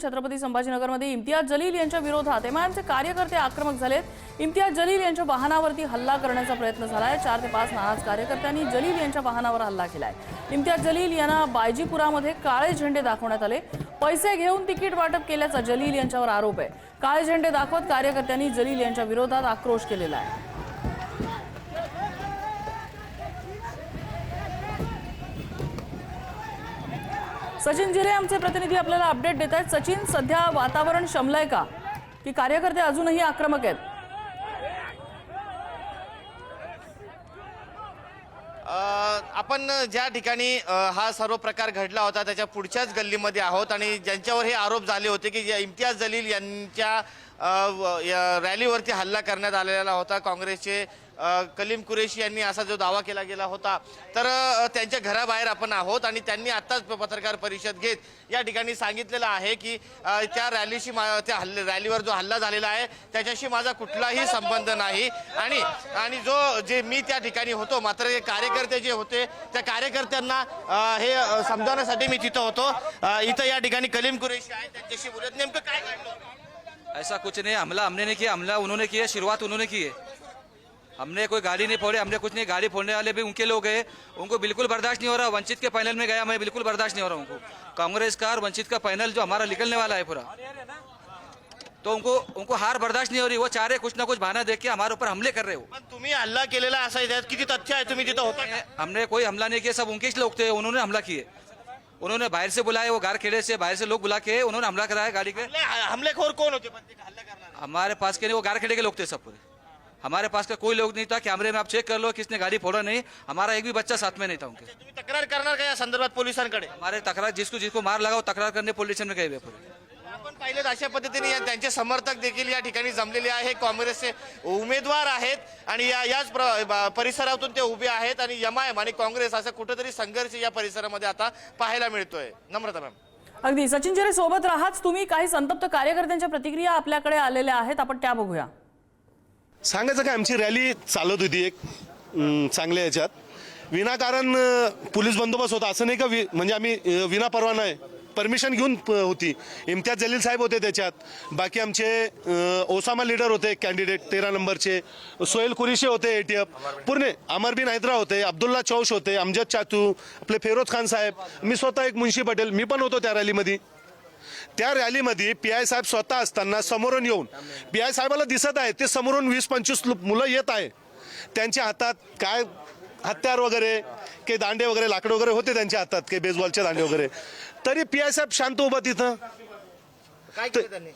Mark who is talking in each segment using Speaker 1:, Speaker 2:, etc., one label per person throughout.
Speaker 1: छत्रपती संभाजीनगरमध्ये इम्तियाज जलील यांच्या विरोधात एमआयएमचे कार्यकर्ते आक्रमक झालेत। इम्तियाज जलील यांच्या वाहनावरती हल्ला करण्याचा प्रयत्न झालाय। 4 ते 5 नाराज कार्यकर्त्यांनी जलील यांच्या वाहनावर हल्ला केलाय। इम्तियाज जलील यांना बायजीपुरामध्ये काळे झेंडे दाखवण्यात आले। पैसे घेऊन तिकीट वाटप केल्याचा जलील यांच्यावर आरोप आहे। काळे झेंडे दाखवत कार्यकर्त्यांनी जलील यांच्या विरोधात आक्रोश केलेला आहे। सचिन जिरे आमचे प्रतिनिधी आपल्याला अपडेट देत आहेत। सचिन, सध्या वातावरण शमलंय का की कार्यकर्ते अजूनही आक्रमक आहेत?
Speaker 2: आपण ज्या ठिकाणी हा सर्व प्रकार घडला होता त्याच्या पुढच्याच गल्लीमध्ये आहोत आणि ज्यांच्यावर हे आरोप झाले होते की इम्तियाज जलील यांच्या रॅलीवरती हल्ला करण्यात आलेला होता। काँग्रेसचे कलीम कुरेशी यांनी असा जो दावा केला गेला होता, तर त्यांच्या घराबाहेर आपण आहोत आणि त्यांनी आत्ताच पत्रकार परिषद घेत या ठिकाणी सांगितलेलं आहे की त्या रॅलीवर जो हल्ला झालेला आहे त्याच्याशी माझा कुठलाही संबंध नाही आणि जे मी त्या ठिकाणी होतो, मात्र कार्यकर्ते जे होते त्या कार्यकर्त्यांना हे समजावण्यासाठी मी तिथं होतो। इथं या ठिकाणी कलीम कुरेशी आहे, त्यांच्याशी बोलत नेमकं काय घडलं?
Speaker 3: ऐसा कुछ नहीं, हमला हमने नहीं किया, हमला उन्होंने किया, शुरुआत उन्होंने की है। हमने कोई गाड़ी नहीं फोड़े, हमने कुछ नहीं। गाड़ी फोड़ने वाले भी उनके लोग हैं, उनको बिल्कुल बर्दाश्त नहीं हो रहा। वंचित के पैनल में गया, मैं बिल्कुल बर्दाश्त नहीं हो रहा उनको। कांग्रेस का और वंचित का पैनल जो हमारा निकलने वाला है पूरा, तो उनको हार बर्दाश्त नहीं हो रही। वो चाह रहे कुछ ना कुछ बहाना देख के हमारे ऊपर हमले कर रहे हो।
Speaker 2: पण तुम्ही हल्ला केलेला असं यात किती तथ्य आहे? तुम्ही तिथं होता?
Speaker 3: हमने कोई हमला नहीं किया, सब उनके ही लोग थे, उन्होंने हमला किए। उन्होंने बाहर से बुलाए, वो गारखेड़े से बाहर से लोग बुला के उन्होंने हमला कराया गाड़ी के।
Speaker 2: हमलेखोर कौन होते? हल्ला करणारे
Speaker 3: हमारे पास के नहीं, वो गारखेड़े के लोग थे सब पूरे। हमारे पास का कोई लोग नहीं था। कैमरे में आप चेक कर लो, किसने गाड़ी फोड़ा नहीं। हमारा एक भी बच्चा साथ में नहीं था उनके।
Speaker 2: तुम्ही तक्रार करणार का या संदर्भात पोलिसांकडे?
Speaker 3: हमारे तक्रार जिसको मार लगा वो तक्रार करने पुलिस स्टेशन में गए हुए पूरे।
Speaker 2: आपण पाहिलेत अशा पद्धतीने त्यांचे समर्थक देखील या ठिकाणी जमलेले आहे। काँग्रेसचे उमेदवार आहेत आणि याच परिसरातून ते उभे आहेत आणि एमआयएम आणि काँग्रेस असा कुठेतरी संघर्ष या परिसरामध्ये आता पाहायला मिळतोय। नम्रता मॅम,
Speaker 1: अगदी सचिन जिरे सोबत राहाच तुम्ही। काही संतप्त कार्यकर्त्यांच्या प्रतिक्रिया आपल्याकडे आलेल्या आहेत, आपण त्या बघूया।
Speaker 4: सांगायचं काय, आमची रॅली चालत होती एक चांगल्या याच्यात, विनाकारण पोलीस बंदोबस्त होता असं नाही का, म्हणजे आम्ही विना परवाना आहे परमिशन घेऊन होती। इम्तियाज जलील साहेब होते त्याच्यात, बाकी आमचे ओसामा लीडर होते कॅन्डिडेट 13 नंबरचे, सोहेल कुरेशी होते ATF पूर्ण, अमर बिन हैदरा होते, अब्दुल्ला चौश होते, अमजद चातू, आपले फेरोज खान साहेब, मी स्वतः एक मुंशी पटेल, मी पण होतो त्या रॅलीमध्ये। त्या रॅलीमध्ये PI साहेब स्वतः असताना समोरून येऊन, PI साहेबाला दिसत आहे ते समोरून 20-25 मुलं येत आहे, त्यांच्या हातात काय हत्यार वगैरे काही दांडे वगैरे लाकडे वगैरे होते त्यांच्या हातात, काही बेसबॉलचे दांडे वगैरे, तरी PI साहेब शांत उभा तिथं।
Speaker 2: काय केलं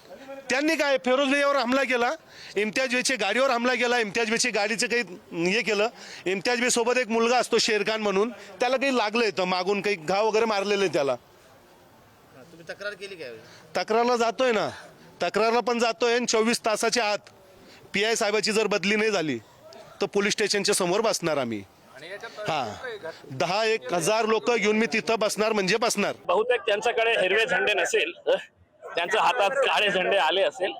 Speaker 4: त्यांनी काय फेरोज भाईवर हमला केला, इम्तियाज भाईच्या गाडीवर हमला केला, इम्तियाज भाईच्या गाडीचं काही हे केलं। इम्तियाज भाई सोबत एक मुलगा असतो शेरखान म्हणून, त्याला काही लागलं इथं मागून, काही घाव वगैरे मारलेले त्याला।
Speaker 2: तुम्ही तक्रार केली काय?
Speaker 4: तक्रारला जातोय ना, तक्रारला पण जातोय। 24 तासाच्या आत PI साहेबाची जर बदली नाही झाली तर पोलीस स्टेशनच्या समोर बसणार आम्ही। हा, 10-1 हजार लोक घेऊन मी तिथं बसणार म्हणजे बसणार।
Speaker 5: बहुतेक त्यांच्याकडे हिरवे झेंडे नसेल, त्यांच्या हातात काळे झेंडे आले असेल।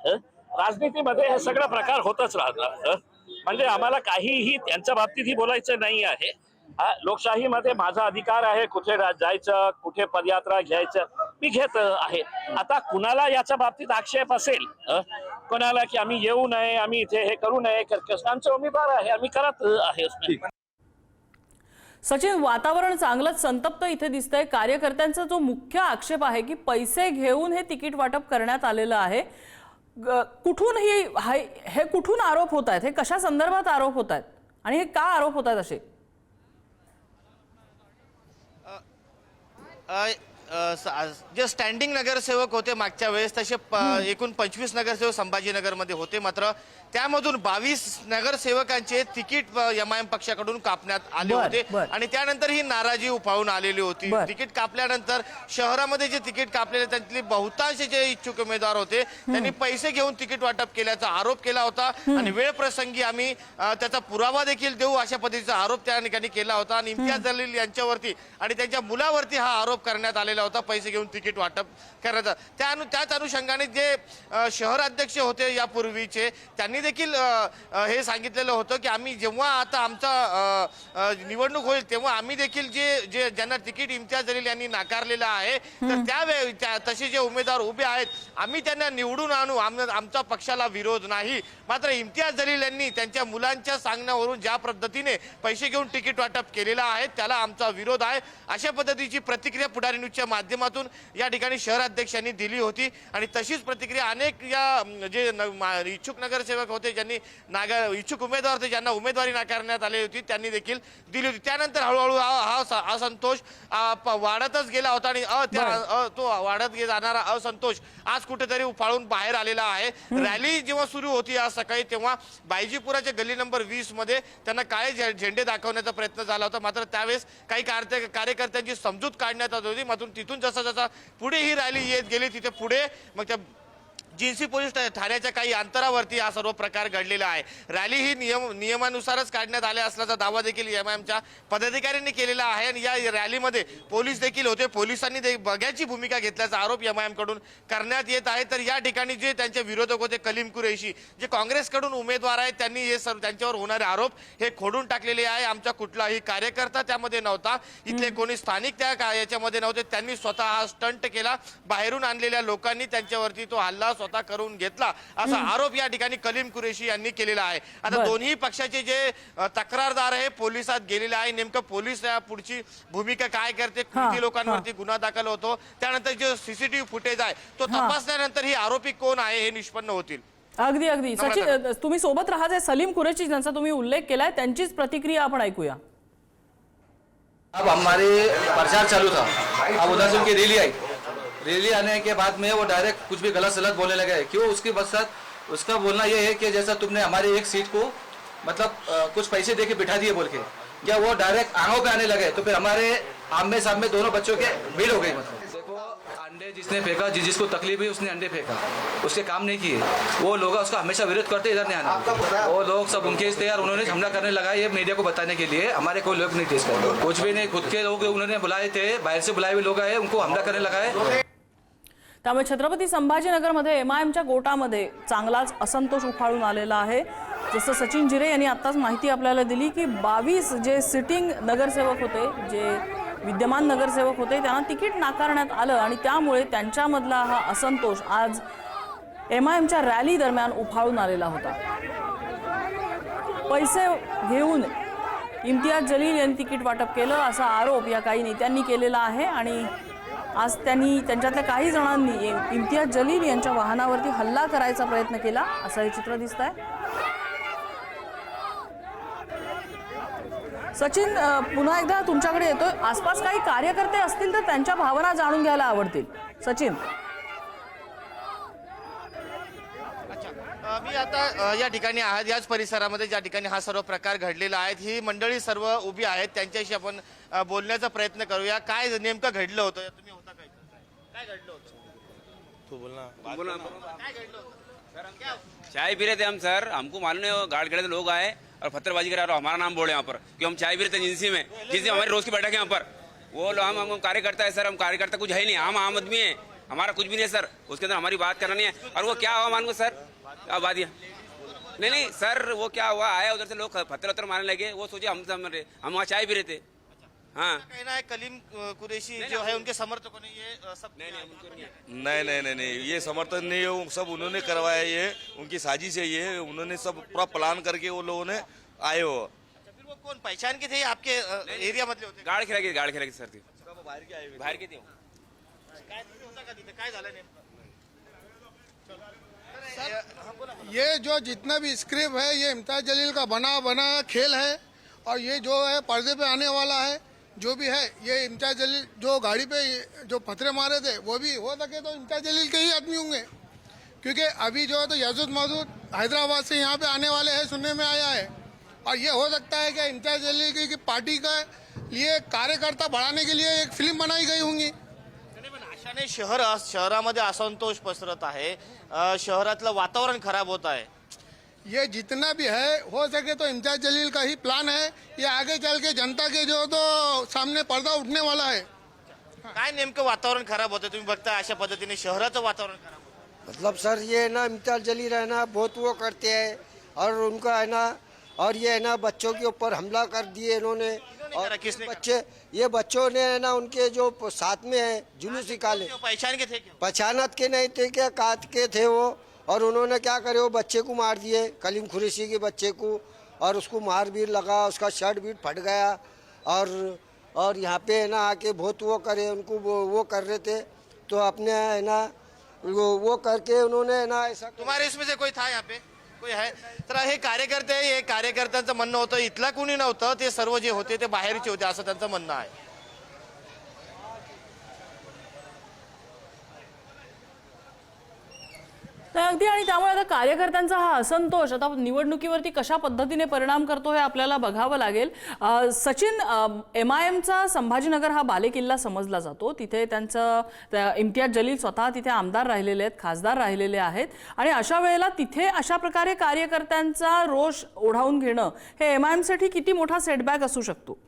Speaker 5: राजनीतीमध्ये हे सगळं प्रकार होतच राहतात, म्हणजे आम्हाला काहीही त्यांच्या बाबतीतही बोलायचं नाही आहे। लोकशाहीमध्ये माझा अधिकार आहे कुठे जायचं, कुठे पदयात्रा घ्यायचं, मी घेत आहे। आता कुणाला याच्या बाबतीत आक्षेप असेल कोणाला की आम्ही येऊ नये, आम्ही इथे हे करू नये, आमचे उमेदवार आहे, आम्ही करत आहे।
Speaker 1: सचिन, वातावरण चांगलंच संतप्त इथे दिसतंय। कार्यकर्त्यांचा जो मुख्य आक्षेप आहे की पैसे घेऊन हे तिकीट वाटप करण्यात आलेलं आहे, कुठून हे कुठून आरोप होत आहेत, हे कशा संदर्भात आरोप होत आहेत आणि हे का आरोप होत आहेत असे?
Speaker 2: जे स्टँडिंग नगरसेवक होते मागच्या वेळेस तसे एकूण 25 नगरसेवक संभाजीनगरमध्ये होते, मात्र त्यामधून 22 नगरसेवकांचे तिकीट एमआयएम पक्षाकडून कापण्यात आले होते आणि त्यानंतर ही नाराजी उफाळून आलेली होती। तिकीट कापल्यानंतर शहरामध्ये जे तिकीट कापलेले त्यातले बहुतांश जे इच्छुक उमेदवार होते त्यांनी पैसे घेऊन तिकीट वाटप केल्याचा आरोप केला होता आणि वेळ प्रसंगी आम्ही त्याचा पुरावा देखील देऊ अशा पद्धतीचा आरोप त्या ठिकाणी केला होता आणि इम्तियाज जलील यांच्यावरती आणि त्यांच्या मुलावरती हा आरोप करण्यात आलेला होता पैसे घेऊन तिकीट वाटप करायचा. त्याच अनुषंगाने जे शहर अध्यक्ष होते यापूर्वीचे त्यांनी देखील हे सांगितलेलं होतं की आम्ही जेव्हा आता आमचा निवडणूक होईल तेव्हा आम्ही देखील जे ज्यांना तिकीट इम्तियाज जलील यांनी नाकारलेलं आहे तर तसे जे उमेदवार उभे आहेत आम्ही त्यांना निवडून आणू. आमचा पक्षाला विरोध नाही. मात्र इम्तियाज जलील यांनी त्यांच्या मुलांच्या सांगण्यावरून ज्या पद्धतीने पैसे घेऊन तिकीट वाटप केलेलं आहे त्याला आमचा विरोध आहे. अशा पद्धतीची प्रतिक्रिया पुढारी न्यूजच्या माध्यमातून या ठिकाणी शहर अध्यक्षांनी दिली होती. आणि तशीच प्रतिक्रिया अनेक या जे इच्छुक नगरसेवक होते ज्यांनी इच्छुक उमेदवार होते ज्यांना उमेदवारी नाकारण्यात आली होती त्यांनी देखील दिली होती. त्यानंतर हळूहळू हा असंतोष वाढतच गेला होता आणि तो वाढत जाणारा असंतोष आज कुठेतरी उफाळून बाहेर आलेला आहे. रॅली जेव्हा सुरू होती आज सकाळी तेव्हा बायजीपुराच्या गल्ली नंबर 20 मध्ये त्यांना काळे झेंडे दाखवण्याचा प्रयत्न झाला होता. मात्र त्यावेळेस काही कार्यकर्त्यांची समजूत काढण्यात आली होती. मात्र तिथून जसा पुढे ही रॅली येत गेली तिथे पुढे मग त्या जिन्सी पोलीस ठाण्याच्या काही अंतरावरती हा सर्व प्रकार घडलेला आहे. रॅली ही नियमानुसारच काढण्यात आल्या असल्याचा दावा देखील एमआयएमच्या पदाधिकाऱ्यांनी केलेला आहे. आणि या रॅलीमध्ये पोलीस देखील होते. पोलिसांनी बघ्याची भूमिका घेतल्याचा आरोप एमआयएम कडून करण्यात येत आहे. तर या ठिकाणी जे त्यांचे विरोधक होते कलीम कुरैशी जे काँग्रेसकडून उमेदवार आहेत त्यांनी हे सर्व त्यांच्यावर होणारे आरोप हे खोडून टाकलेले आहे. आमचा कुठलाही कार्यकर्ता त्यामध्ये नव्हता. इथले कोणी स्थानिक त्या याच्यामध्ये नव्हते. त्यांनी स्वतः हा स्टंट केला. बाहेरून आणलेल्या लोकांनी त्यांच्यावरती तो हल्ला स्वतः करून घेतला असा आरोप या ठिकाणी कलीम कुरैशी यांनी केलेला आहे. आता दोन्ही पक्षाचे जे तक्रारदार आहे पोलिसात गेलेले आहे. नेमकं पोलीस पुढची भूमिका काय करते किती लोकांवरती गुन्हा दाखल होतो त्यानंतर जे सीसीटीव्ही फुटेज आहे तो तपासल्यानंतर ही आरोपी कोण आहे हे निष्पन्न होतील.
Speaker 1: अगदी सचिन तुम्ही सोबत राहा. सलीम कुरैशी ज्यांचा तुम्ही उल्लेख केलाय त्यांचीच प्रतिक्रिया आपण ऐकूया.
Speaker 3: अब हमारे प्रचार चालू था. अब उधर से उनकी रैली आई. रैली आने के बाद में वो डायरेक्ट कुछ भी गलत सलत बोलने लगे. क्यों? उसके पश्चात उसका बोलना ये है कि जैसा तुमने हमारी एक सीट को मतलब कुछ पैसे दे के बिठा दिए बोल के क्या वो डायरेक्ट आंखों पे आने लगे. तो फिर हमारे आमने सामने दोनों बच्चों के भीड़ हो गई. मतलब देखो अंडे जिसने फेंका जिसको तकलीफ हुई उसने अंडे फेंका. उसके काम नहीं किए. वो लोग उसका हमेशा विरोध करते इधर नहीं आना. वो लोग सब उनके थे यार. उन्होंने हमला करने लगा ये मीडिया को बताने के लिए. हमारे कोई लोग नहीं थे इसका कुछ भी नहीं. खुद के लोग उन्होंने बुलाए थे. बाहर से बुलाए हुए लोग आए उनको हमला करने लगा है.
Speaker 1: त्यामुळे छत्रपती संभाजीनगरमध्ये एमआयएमच्या गोटामध्ये चांगलाच असंतोष उफाळून आलेला आहे. जसं सचिन जिरे यांनी आत्ताच माहिती आपल्याला दिली की 22 जे सिटिंग नगरसेवक होते जे विद्यमान नगरसेवक होते त्यांना तिकीट नाकारण्यात आलं आणि त्यामुळे त्यांच्यामधला हा असंतोष आज एमआयएमच्या रॅली दरम्यान उफाळून आलेला होता. पैसे घेऊन इम्तियाज जलील यांनी तिकीट वाटप केलं असा आरोप या काही नेत्यांनी केलेला आहे. आणि आज त्यांच्यातल्या काही जणांनी इम्तियाज जलील यांच्या वाहनावरती हल्ला करायचा प्रयत्न केला असं हे चित्र दिसत आहे. सचिन पुन्हा एकदा तुमच्याकडे येतोय. आसपास काही कार्यकर्ते असतील तर त्यांच्या भावना जाणून घ्यायला आवडतील. सचिन
Speaker 2: मी आता या ठिकाणी आहात याच परिसरामध्ये ज्या ठिकाणी हा सर्व प्रकार घडलेला आहे. ही मंडळी सर्व उभी आहेत त्यांच्याशी आपण बोलण्याचा प्रयत्न करूया. काय नेमकं घडलं होतं? तुम्ही होता काय घडलं होतं?
Speaker 6: तू बोलना
Speaker 2: काय घडलं होतं?
Speaker 6: चाय पी रहे थे हम सर. हमको मालूम नहीं गार्ड खड़े थे लोग आए और पत्थरबाजी करा रहा हमारा नाम बोले यहाँ पर कि हम चाय पी रहे थे एजेंसी में जिससे हमारी रोज की बैठक है यहाँ पर. वो लोग हम कार्यकर्ता है सर. हम कार्यकर्ता कुछ है नहीं. हम आम आदमी है. हमारा कुछ भी नहीं है सर. उसके अंदर हमारी बात करना नहीं है. और वो क्या हुआ मान को सर अब बात नहीं सर वो क्या हुआ आया उधर से लोग पत्थर मारने लगे. वो सोचे हम वहाँ चाय पी रहे थे. हाँ
Speaker 2: कहना है कलीम कुरैशी जो है उनके समर्थकों ने ये सब
Speaker 7: नहीं ये समर्थन नहीं है. सब उन्होंने करवाया. ये उनकी साजिश है. ये उन्होंने सब पूरा प्लान करके वो लोगों ने आए हो.
Speaker 2: फिर वो कौन पहचान के थे आपके एरिया मधले होते?
Speaker 6: गाड़ खिला के सर थे. बाहर के थे.
Speaker 2: काय झालं नेमकं?
Speaker 8: ये जो जितना भी स्क्रिप्ट है ये इम्तियाज जलील का बना खेल है. और ये जो है पर्दे पे आने वाला है जो भी है ये इम्तियाज जलील जो गाड़ी पे जो पत्थरे मारे थे वो भी हो सके तो इम्तियाज जलील के ही आदमी होंगे. क्योंकि अभी जो है तो यासूद मसूद हैदराबाद से यहाँ पे आने वाले हैं सुनने में आया है. और ये हो सकता है कि इम्तियाज जलील की पार्टी का लिए कार्यकर्ता बढ़ाने के लिए एक फिल्म बनाई गई होंगी.
Speaker 2: अशाने शहरामध्ये असंतोष पसरत आहे. शहरातलं वातावरण खराब होत आहे.
Speaker 8: ये जितना भी है हो सके तो इम्तियाज जलील का ही प्लान है. ये आगे चल के जनता के जो तो सामने पर्दा उठने वाला है.
Speaker 2: काय नेमकं वातावरण खराब होतं तुम्ही बघता अशा पद्धतीने शहराचं वातावरण खराब होतं?
Speaker 9: मतलब सर ये है ना इम्तियाज जलील है ना बहुत वो करते हैं और उनका है ना और ये है ना बच्चों के ऊपर हमला कर दिए इन्होंने और
Speaker 2: करा? किसने
Speaker 9: बच्चे ये बच्चों ने है ना उनके जो साथ में है जुलूस निकाले
Speaker 2: क्यों पहचान के थे क्या?
Speaker 9: पहचानत के नहीं थे क्या काट के थे वो और उन्होंने क्या करे वो बच्चे को मार दिए कलीम खुरेशी के बच्चे को और उसको मार भी लगा उसका शर्ट भी फट गया और यहाँ पे है ना आके बहुत वो करे उनको वो कर रहे थे तो अपने है ना वो करके उन्होंने है ना ऐसा
Speaker 2: तुम्हारे इसमें से कोई था यहाँ पे कोई आहे तर हे कार्यकर्ते हे कार्यकर्त्यांचं म्हणणं होतं इथला कोणी नव्हतं ते सर्व जे होते ते बाहेरचे होते असं त्यांचं म्हणणं आहे
Speaker 1: नाही अगदी आणि त्यामुळे आता कार्यकर्त्यांचा हा असंतोष आता निवडणुकीवरती कशा पद्धतीने परिणाम करतो हे आपल्याला बघावं लागेल. सचिन, MIMचा संभाजीनगर हा बालेकिल्ला समजला जातो. तिथे त्यांचं इम्तियाज जलील स्वतः तिथे आमदार राहिलेले आहेत, खासदार राहिलेले आहेत आणि अशा वेळेला तिथे अशा प्रकारे कार्यकर्त्यांचा रोष ओढावून घेणं हे MIMसाठी किती मोठा सेटबॅक असू शकतो?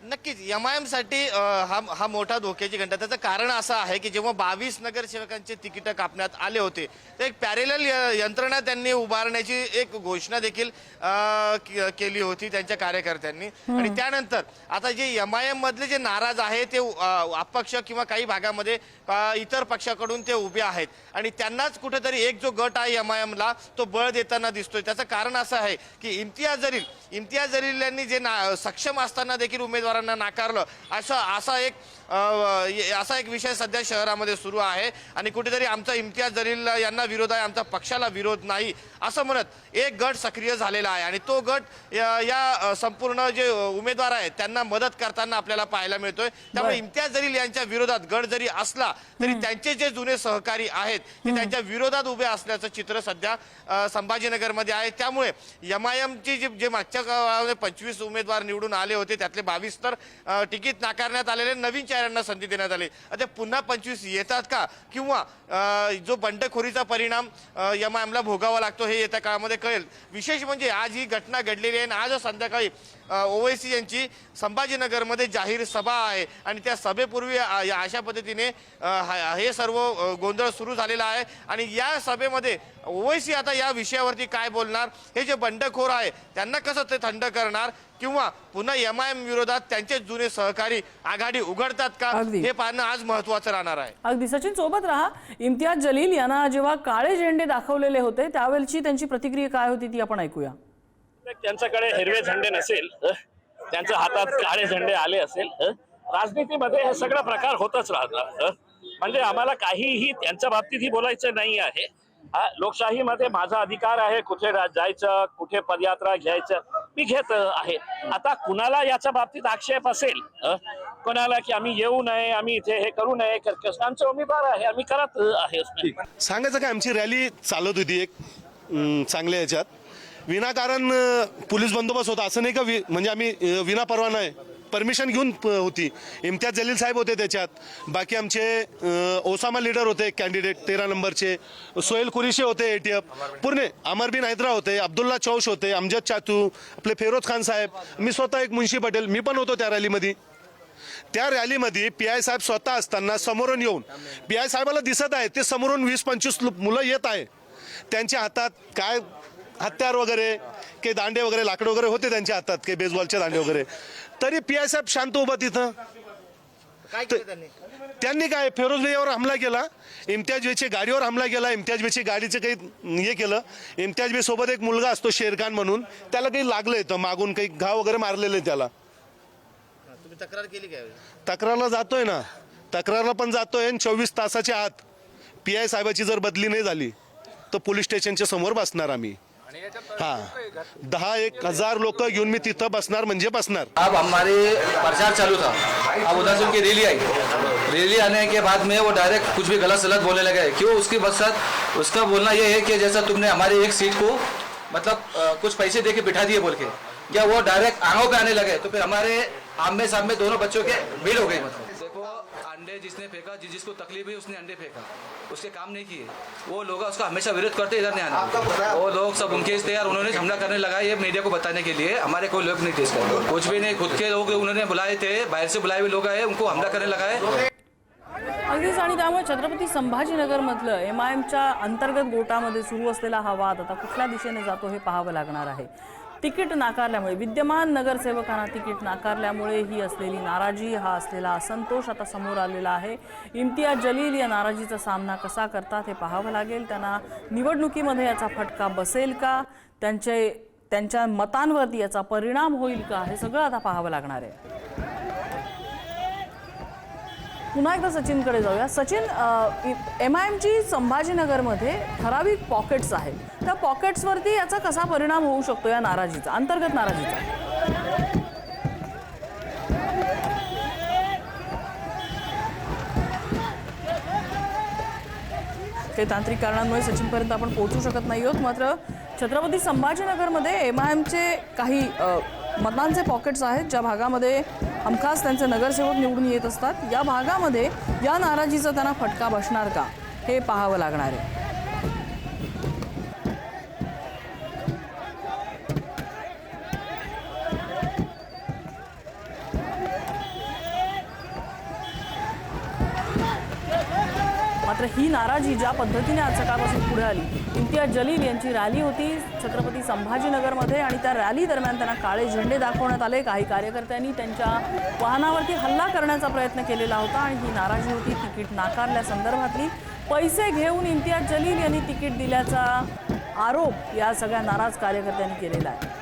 Speaker 2: नक्कीच MIM साठी हा मोठा धोक्याची घंटा. त्याचं कारण असं आहे की जेव्हा 22 नगरसेवकांचे तिकीट कापण्यात आले होते तर एक पॅरेलल यंत्रणा त्यांनी उभारण्याची एक घोषणा देखील केली होती त्यांच्या कार्यकर्त्यांनी आणि त्यानंतर आता जे MIM मधले जे नाराज आहे ते अपक्ष किंवा काही भागामध्ये इतर पक्षाकडून ते उभे आहेत आणि त्यांनाच कुठेतरी एक जो गट आहे MIM ला तो बळ देताना दिसतोय. त्याचं कारण असं आहे की इम्तियाज जलील यांनी जे सक्षम असताना देखील उमेदवारांना नाकारलं असा एक विषय सध्या शहरामध्ये सुरू आहे आणि कुठेतरी आमचा इम्तियाज जलील यांना विरोध आहे आमचा पक्षाला विरोध नाही असं म्हणत एक गट सक्रिय झालेला आहे आणि तो गट या संपूर्ण जे उमेदवार आहेत त्यांना मदत करताना आपल्याला पाहायला मिळतोय. त्यामुळे इम्तियाज जलील यांच्या विरोधात गट जरी असला तरी त्यांचे जे जुने सहकारी आहेत ते त्यांच्या विरोधात उभे असल्याचं चित्र सध्या संभाजीनगरमध्ये आहे. त्यामुळे MIMची जे मागच्या काळामध्ये 25 उमेदवार निवडून आले होते त्यातले 22 तर तिकीट नाकारण्यात आलेले नवीन चेहऱ्यांना संधी देण्यात आली. आता पुन्हा 25 येतात का किंवा जो बंडखोरीचा परिणाम MIMला भोगावा लागतो हे येत्या काळामध्ये कळेल. विशेष म्हणजे आज ही घटना घडलेली आहे आणि आज संध्याकाळी ओवैसी यांची संभाजीनगरमध्ये जाहीर सभा आहे आणि त्या सभेपूर्वी अशा पद्धतीने हे सर्व गोंधळ सुरू झालेला आहे आणि या सभेमध्ये ओवैसी आता या विषयावरती काय बोलणार हे जे बंडखोर आहे त्यांना कसं ते थंड करणार किंवा पुन्हा MIM विरोधात त्यांचे जुने सहकारी आघाडी उघडतात का हे पाहणं आज महत्त्वाचं राहणार आहे.
Speaker 1: अगदी सचिन सोबत राहा. इम्तियाज जलील यांना जेव्हा काळे झेंडे दाखवलेले होते त्यावेळची त्यांची प्रतिक्रिया काय होती ती आपण ऐकूया.
Speaker 5: त्यांच्याकडे हिरवे झेंडे नसेल त्यांच्या हातात काळे झेंडे आले असेल राजनीतीमध्ये हे सगळं प्रकार होतच राहतात. म्हणजे आम्हाला काहीही त्यांच्या बाबतीतही बोलायचं नाही आहे. लोकशाहीमध्ये माझा अधिकार आहे कुठे जायचं कुठे पदयात्रा घ्यायचं मी घेत आहे. आता कुणाला याच्या बाबतीत आक्षेप असेल कोणाला की आम्ही येऊ नये आम्ही इथे हे करू नये कृष्णांचे उमेदवार आहे आम्ही करत आहे.
Speaker 4: सांगायचं काय आमची रॅली चालत होती एक चांगल्या याच्यात विनाकारण पोलीस बंदोबस्त होता असं नाही का म्हणजे आम्ही विना परवाना आहे परमिशन घेऊन होती. इम्तियाज जलील साहेब होते त्याच्यात बाकी आमचे ओसामा लीडर होते कॅन्डिडेट 13 नंबरचे सोहेल कुरेशी होते ATF पूर्ण अमरबिन हैदरा होते अब्दुल्ला चौश होते अमजद चातू आपले फेरोज खान साहेब मी स्वतः एक मुन्शी पटेल मी पण होतो त्या रॅलीमध्ये. त्या रॅलीमध्ये PI साहेब स्वतः असताना समोरून येऊन PI साहेबाला दिसत आहे ते समोरून 20-25 मुलं येत आहे त्यांच्या हातात काय हत्यार वगैरे काही दांडे वगैरे लाकडं वगैरे होते त्यांच्या हातात काही बेसबॉलचे दांडे वगैरे तरी PI साहेब शांत उभा तिथं.
Speaker 2: काय केलं
Speaker 4: त्यांनी काय फिरोज भाईवर हमला केला इम्तियाज भाईच्या गाडीवर हमला केला. इम्तियाज भाईच्या गाडीचं काही हे केलं. इम्तियाज भाई सोबत एक मुलगा असतो शेरखान म्हणून त्याला काही लागलं येतं मागून काही घाव वगैरे मारलेले त्याला.
Speaker 2: तुम्ही तक्रार केली काय?
Speaker 4: तक्रारला जातोय ना तक्रारला पण जातोय 24 तासाच्या आत PI साहेबाची जर बदली नाही झाली तर पोलीस स्टेशनच्या समोर बसणार आम्ही. हाँ 10,000 लोक घेऊन मी तिथं बसणार म्हणजे बसणार.
Speaker 3: अब हमारे प्रचार चालू था अब उधर से उनकी रैली आई रैली आने के बाद में वो डायरेक्ट कुछ भी गलत सलत बोलने लगे. क्यों उसके पश्चात उसका बोलना ये है कि जैसा तुमने हमारे एक सीट को मतलब कुछ पैसे दे के बिठा दिए बोल के क्या वो डायरेक्ट आंखों पे आने लगे तो फिर हमारे आमने सामने दोनों बच्चों के भीड़ हो गई. मतलब देखो अंडे जिसने फेंका जिसको तकलीफ हुई उसने अंडे फेंका, उसके काम नहीं किए। वो लोग उसका हमेशा विरोध करते, इधर नहीं आना। वो लोग सब उनके थे यार, उन्होंने हमला करने लगा ये मीडिया को बताने के लिए। हमारे कोई लोग नहीं थे इसका, कुछ भी नहीं। खुद के लोग उन्होंने बुलाए थे, बाहर से बुलाए हुए लोग आए, उनको हमला करने लगा है।
Speaker 1: अगदीच आणि त्यामुळे छत्रपती संभाजीनगरमधलं MIMच्या अंतर्गत गोटामध्ये सुरू असलेला हा वाद आता कुठल्या दिशेने जातो हे पाहावं लागणार आहे। तिकीट नाकारल्यामुळे, विद्यमान नगरसेवकांना तिकीट नाकारल्यामुळे ही असलेली नाराजी, हा असलेला असंतोष आता समोर आलेला आहे। इम्तियाज जलील या नाराजीचा सामना कसा करतात हे पाहावं लागेल। त्यांना निवडणुकीमध्ये याचा फटका बसेल का, त्यांच्या मतांवरती याचा परिणाम होईल का, हे सगळं आता पाहावं लागणार आहे। पुन्हा एकदा सचिनकडे जाऊया। सचिन, MIMची संभाजीनगरमध्ये ठराविक पॉकेट्स आहेत, त्या पॉकेट्सवरती याचा कसा परिणाम होऊ शकतो या नाराजीचा, अंतर्गत नाराजीचा? काही तांत्रिक कारणांमुळे सचिनपर्यंत आपण पोहोचू शकत नाही आहोत। मात्र छत्रपती संभाजीनगरमध्ये MIMचे काही मतांचे पॉकेट्स आहेत, ज्या भागामध्ये हमखास त्यांचे नगरसेवक निवडून येत असतात। या भागामध्ये या नाराजीचा त्यांना फटका बसणार का हे पाहावं लागणार आहे। मात्र ही नाराजी ज्या पद्धतीने आज सकाळपासून पुढे आली, इम्तियाज जलील यांची रॅली होती छत्रपती संभाजीनगरमध्ये आणि त्या रॅली दरम्यान त्यांना काळे झेंडे दाखवण्यात आले। काही कार्यकर्त्यांनी त्यांच्या वाहनावरती हल्ला करण्याचा प्रयत्न केलेला होता आणि ही नाराजी होती तिकीट नाकारल्यासंदर्भातली। पैसे घेऊन इम्तियाज जलील यांनी तिकीट दिल्याचा आरोप या सगळ्या नाराज कार्यकर्त्यांनी केलेला आहे।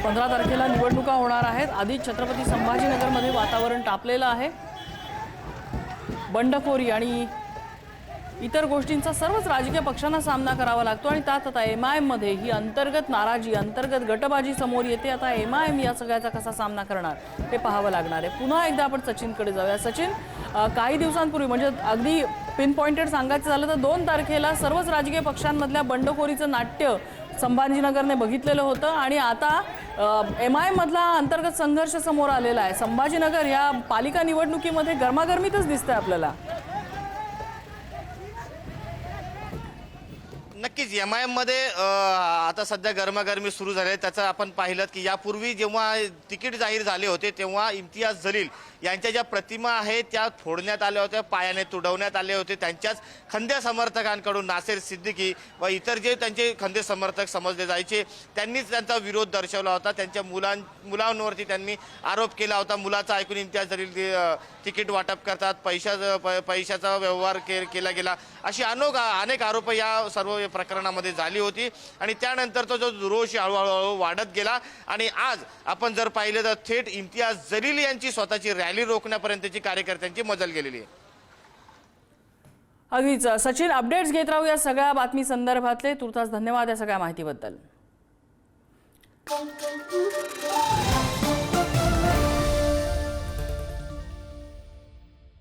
Speaker 1: पंधरा तारखेला निवडणुका होणार आहेत। आधीच छत्रपती संभाजीनगरमध्ये वातावरण तापलेलं आहे। बंडखोरी आणि इतर गोष्टींचा सर्वच राजकीय पक्षांना सामना करावा लागतो आणि त्यात आता MIM मध्ये ही अंतर्गत नाराजी, अंतर्गत गटबाजी समोर येते। आता MIM या सगळ्याचा कसा सामना करणार हे पाहावं लागणार आहे। पुन्हा एकदा आपण सचिनकडे जाऊया। सचिन, काही दिवसांपूर्वी म्हणजे अगदी पिन पॉइंटेड सांगायचं झालं तर 2 तारखेला सर्वच राजकीय पक्षांमधल्या बंडखोरीचं नाट्य संभाजीनगरने बघितलेलं होतं आणि आता MIM मधला अंतर्गत संघर्ष समोर आलेला आहे। संभाजीनगर या पालिका निवडणुकीमध्ये गरमागरमीतच दिसतंय आपल्याला।
Speaker 2: नक्कीच MIM मध्ये आता सध्या गरमागरमी सुरू झाली आहे। त्याचं आपण पाहिलं की यापूर्वी जेव्हा तिकीट जाहीर झाले होते तेव्हा इम्तियाज जलील यांच्या ज्या प्रतिमा आहेत त्या फोडण्यात आल्या होत्या, पायाने तुडवण्यात आले होते। त्यांच्याच खंदे समर्थकांकडून नासेर सिद्दीकी व इतर जे त्यांचे खंदे समर्थक समजले जायचे त्यांनीच त्यांचा विरोध दर्शवला होता। त्यांच्या मुलांवरती त्यांनी आरोप केला होता। मुलाचा ऐकून इम्तियाज जलील तिकीट वाटप करतात, पैशाचा व्यवहार केला गेला, अशी अनेक आरोप या सर्व प्रकरणामध्ये झाली होती आणि त्यानंतर तो जो रोष हळूहळू वाढत गेला आणि आज आपण जर पाहिलं तर थेट इम्तियाज जलील यांची स्वतःची रॅली रोखण्यापर्यंतची कार्यकर्त्यांची मजल गेलेली आहे।
Speaker 1: अगदीच सचिन, अपडेट्स घेत राहू या सगळ्या बातमी संदर्भातले। तुर्तास धन्यवाद या सगळ्या माहितीबद्दल।